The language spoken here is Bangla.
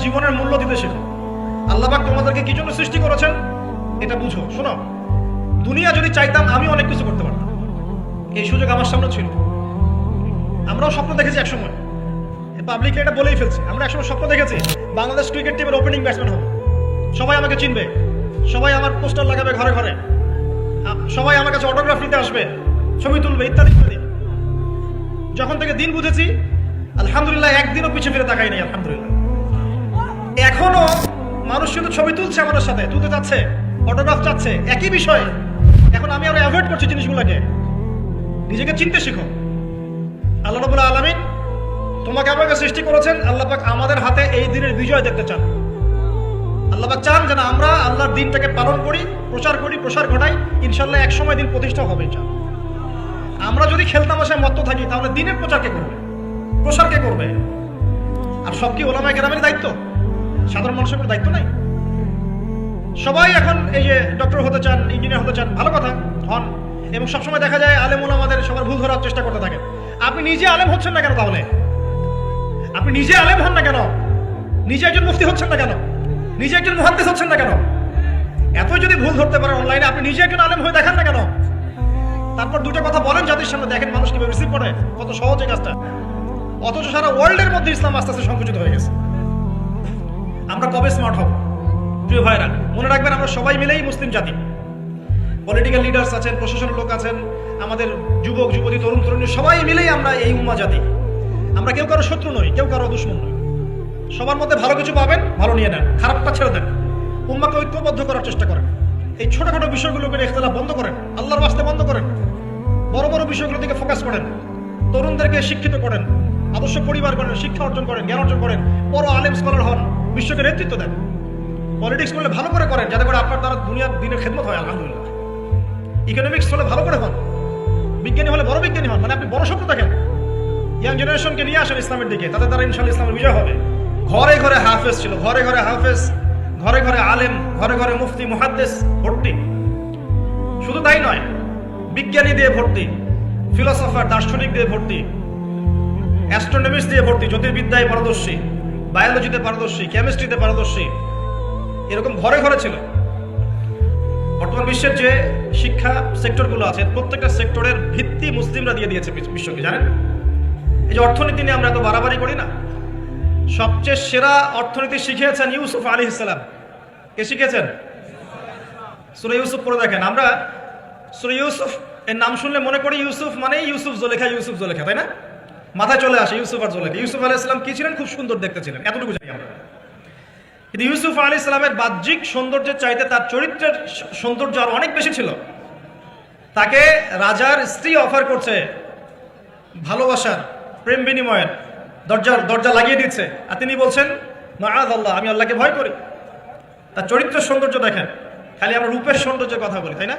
জীবনের মূল্য দিতে শেখো। আল্লাহ পাক তোমাদেরকে কি জন্য সৃষ্টি করেছেন এটা বুঝো। শোনো, দুনিয়া যদি চাইতাম আমি অনেক কিছু করতে পারতাম, এই সুযোগ আমার সামনে ছিল। আমরাও স্বপ্ন দেখেছি একসময়, পাবলিকলি এটা বলেই ফেলছি, আমরা একসময় স্বপ্ন দেখেছি বাংলাদেশ ক্রিকেট টিমের ওপেনিং ব্যাটসম্যান হবো, সবাই আমাকে চিনবে, সবাই আমার পোস্টার লাগাবে ঘরে ঘরে, সবাই আমার কাছে অটোগ্রাফ নিতে আসবে, ছবি তুলবে, ইত্যাদি ইত্যাদি। যখন থেকে দিন বুঝেছি আলহামদুলিল্লাহ একদিনও পিছিয়ে ফিরে তাকাই নাই। আলহামদুলিল্লাহ এখনো মানুষ শুধু ছবি তুলছে, আমাদের সাথে তুলতে যাচ্ছে, অটোগ্রাফ চাচ্ছে, একই বিষয়। এখন আমি আরো অ্যাভয়েড করছি জিনিসগুলোকে। নিজেকে চিনতে শিখো। আল্লাহ রাব্বুল আলামিন তোমাকে আমাকে সৃষ্টি করেছেন, আল্লাহ পাক আমাদের হাতে এই দিনের বিজয় দেখতে চান। আল্লাহ পাক চান যেন আমরা আল্লাহর দিনটাকে পালন করি, প্রসার ঘটাই। ইনশাআল্লাহ এক সময় দিন প্রতিষ্ঠা হবে ইনশাআল্লাহ। আমরা যদি খেলতামাশায় মত্ত থাকি তাহলে দিনের প্রচার কে করবে, প্রসার কে করবে? আর সব কি ওলামায়ে কেরামের দায়িত্ব? সাধারণ মানুষের কোনো দায়িত্ব নাই? সবাই এখন এই যে ডক্টর হতে চান, ইঞ্জিনিয়ার হতে চান, ভালো কথা হন, এবং সবসময় দেখা যায় আলেম ওলামাদের সবার ভুল ধরার চেষ্টা করতে থাকেন। আপনি নিজে আলেম হচ্ছেন না কেন? তাহলে আপনি নিজে আলেম হন না কেন? নিজে একজন মুফতি হচ্ছেন না কেন? নিজে একজন মুহাদ্দিস হচ্ছেন না কেন? এতই যদি ভুল ধরতে পারেন অনলাইনে, আপনি নিজে একজন আলেম হয়ে দেখান না কেন? তারপর দুটো কথা বলেন জাতির সামনে, দেখেন মানুষ কিভাবে রিসিভ করে। কত সহজ এই কাজটা। অথচ সারা ওয়ার্ল্ডের মধ্যে ইসলাম আস্তে আস্তে সংকুচিত হয়ে গেছে। আমরা কবে স্মার্ট হব? প্রিয় ভাইরা, মনে রাখবেন আমরা সবাই মিলেই মুসলিম জাতি। পলিটিক্যাল লিডার্স আছেন, প্রশাসনের লোক আছেন, আমাদের যুবক যুবতী, তরুণ তরুণী, সবাই মিলেই আমরা এই উম্মাহ জাতি। আমরা কেউ কারো শত্রু নই, কেউ কারো দুশমন নই। সবার মধ্যে ভালো কিছু পাবেন, ভালো নিয়ে নেন, খারাপটা ছেড়ে দেন। উম্মাহকে ঐক্যবদ্ধ করার চেষ্টা করেন। এই ছোটখাটো বিষয়গুলোকে ইখতিলাফ বন্ধ করেন, আল্লাহর ওয়াস্তে বন্ধ করেন। বড় বড় বিষয়গুলোর দিকে ফোকাস করেন। তরুণদেরকে শিক্ষিত করেন, আদর্শ পরিবার করেন, শিক্ষা অর্জন করেন, জ্ঞান অর্জন করেন, বড় আলেম স্কলার হন, বিশ্বকে নেতৃত্ব দেন। পলিটিক্স করলে ভালো করে করেন, যাতে করে আপনার দ্বারা দুনিয়ার দিনের খেদমত হয়। আলহামদুলিল্লাহ। ইকোনমিক্স হলে ভালো করে হন, বিজ্ঞানী হলে বড় বিজ্ঞানী হন, মানে আপনি বড় স্বপ্ন দেখেন। ইয়াং জেনারেশনকে নিয়ে আসেন ইসলামের দিকে, তাদের দ্বারা ইনশাআল্লাহ ইসলামের বিজয় হবে। ঘরে ঘরে হাফেজ ছিল, ঘরে ঘরে হাফেজ, ঘরে ঘরে আলেম, ঘরে ঘরে মুফতি মুহাদ্দিস ভর্তি। শুধু তাই নয়, বিজ্ঞানী দিয়ে ভর্তি, ফিলোসফার দার্শনিক দিয়ে ভর্তি, অ্যাস্ট্রোনমিস্ট দিয়ে ভর্তি, জ্যোতির্বিদ্যায় পারদর্শী, বায়োলজিতে পারদর্শী, কেমিস্ট্রিতে পারদর্শী, এরকম ঘরে ঘরে ছিল। বর্তমান বিশ্বের যে শিক্ষা সেক্টরগুলো আছে, প্রত্যেকটা সেক্টরের ভিত্তি মুসলিমরা দিয়ে দিয়েছে বিশ্বকে, জানেন? এই যে অর্থনীতি নিয়ে আমরা এত বাড়াবাড়ি করি না, সবচেয়ে সেরা অর্থনীতি শিখিয়েছেন ইউসুফ আলাইহিস সালাম। কে শিখিয়েছেন? সূরা ইউসুফ পড়ে দেখেন। আমরা সূরা ইউসুফ এর নাম শুনলে মনে করি ইউসুফ মানে ইউসুফ জুলেখা, ইউসুফ জুলেখা, তাই না? মাথায় চলে আসে ইউসুফ আর জুলেখা। ইউসুফ আলাইহিস সালাম কি ছিলেন? খুব সুন্দর দেখতে ছিলেন, এতটুকু জানি আমরা। কিন্তু ইউসুফ আলাইহিস সালামের বাহ্যিক সৌন্দর্যের চাইতে তার চরিত্রের সৌন্দর্য আরো অনেক বেশি ছিল। তাকে রাজার স্ত্রী অফার করছে ভালোবাসার, প্রেম বিনিময়ের দরজা লাগিয়ে দিচ্ছে, আর তিনি বলছেন মাআযাল্লাহ, আমি আল্লাহকে ভয় করি। তার চরিত্রের সৌন্দর্য দেখেন। খালি আমরা রূপের সৌন্দর্যের কথা বলি, তাই না?